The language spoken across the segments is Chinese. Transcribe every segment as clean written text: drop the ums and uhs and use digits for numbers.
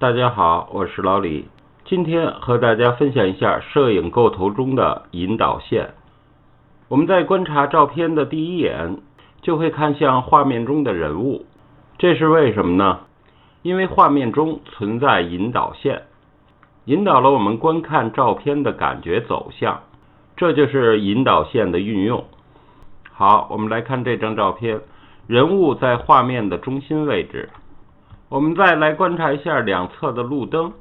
大家好，我是老李。今天和大家分享一下摄影构图中的引导线。我们在观察照片的第一眼，就会看向画面中的人物，这是为什么呢？因为画面中存在引导线，引导了我们观看照片的感觉走向，这就是引导线的运用。好，我们来看这张照片，人物在画面的中心位置。我们再来观察一下两侧的路灯，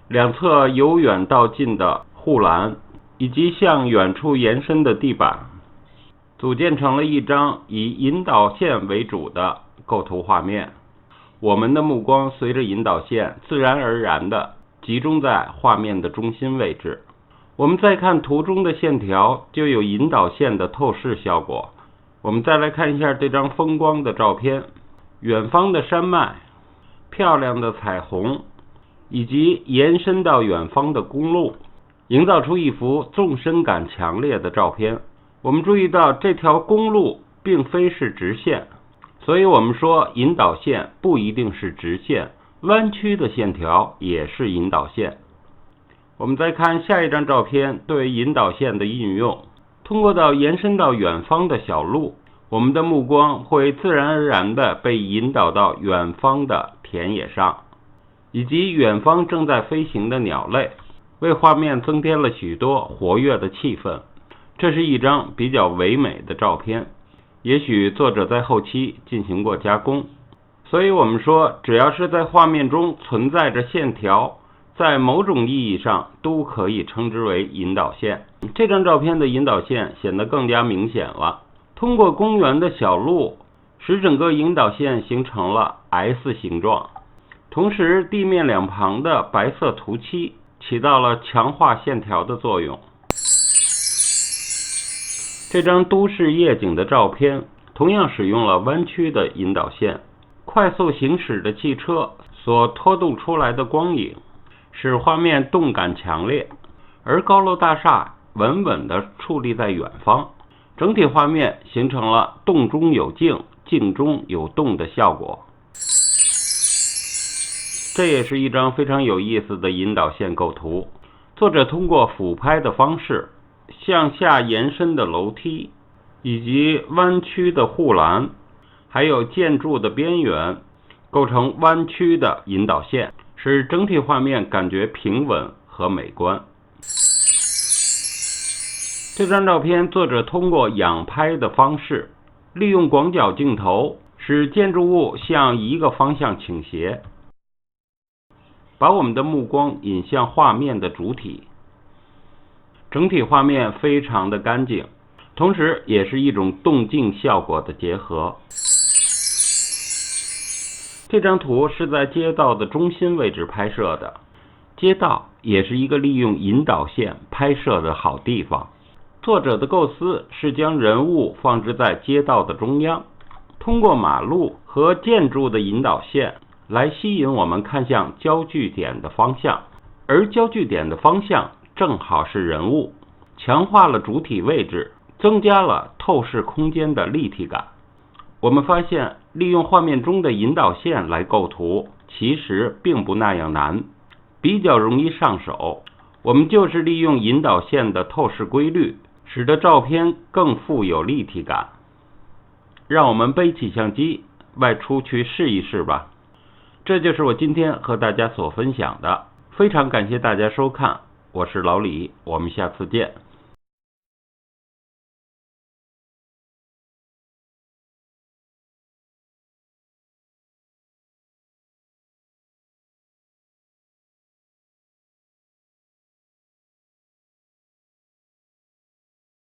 两侧由远到近的护栏，以及向远处延伸的地板，组建成了一张以引导线为主的构图画面。我们的目光随着引导线自然而然地集中在画面的中心位置。我们再看图中的线条，就有引导线的透视效果。我们再来看一下这张风光的照片，远方的山脉，漂亮的彩虹，以及延伸到远方的公路，营造出一幅纵深感强烈的照片。我们注意到这条公路并非是直线，所以我们说引导线不一定是直线，弯曲的线条也是引导线。我们再看下一张照片对引导线的运用。通过延伸到远方的小路，我们的目光会自然而然地被引导到远方的田野上，以及远方正在飞行的鸟类，为画面增添了许多活跃的气氛。这是一张比较唯美的照片，也许作者在后期进行过加工。所以我们说，只要是在画面中存在着线条，在某种意义上都可以称之为引导线。这张照片的引导线显得更加明显了。通过公园的小路，使整个引导线形成了 S 形状，同时地面两旁的白色涂漆起到了强化线条的作用。这张都市夜景的照片同样使用了弯曲的引导线，快速行驶的汽车所拖动出来的光影使画面动感强烈，而高楼大厦稳稳地矗立在远方，整体画面形成了动中有静，静中有动的效果。这也是一张非常有意思的引导线构图。作者通过俯拍的方式，向下延伸的楼梯，以及弯曲的护栏，还有建筑的边缘，构成弯曲的引导线，使整体画面感觉平稳和美观。这张照片作者通过仰拍的方式，利用广角镜头使建筑物向一个方向倾斜，把我们的目光引向画面的主体。整体画面非常的干净，同时也是一种动静效果的结合。这张图是在街道的中心位置拍摄的，街道也是一个利用引导线拍摄的好地方。作者的构思是将人物放置在街道的中央，通过马路和建筑的引导线来吸引我们看向焦距点的方向，而焦距点的方向正好是人物，强化了主体位置，增加了透视空间的立体感。我们发现利用画面中的引导线来构图其实并不那样难，比较容易上手。我们就是利用引导线的透视规律，使得照片更富有立体感。让我们背起相机外出去试一试吧。这就是我今天和大家所分享的，非常感谢大家收看，我是老李，我们下次见。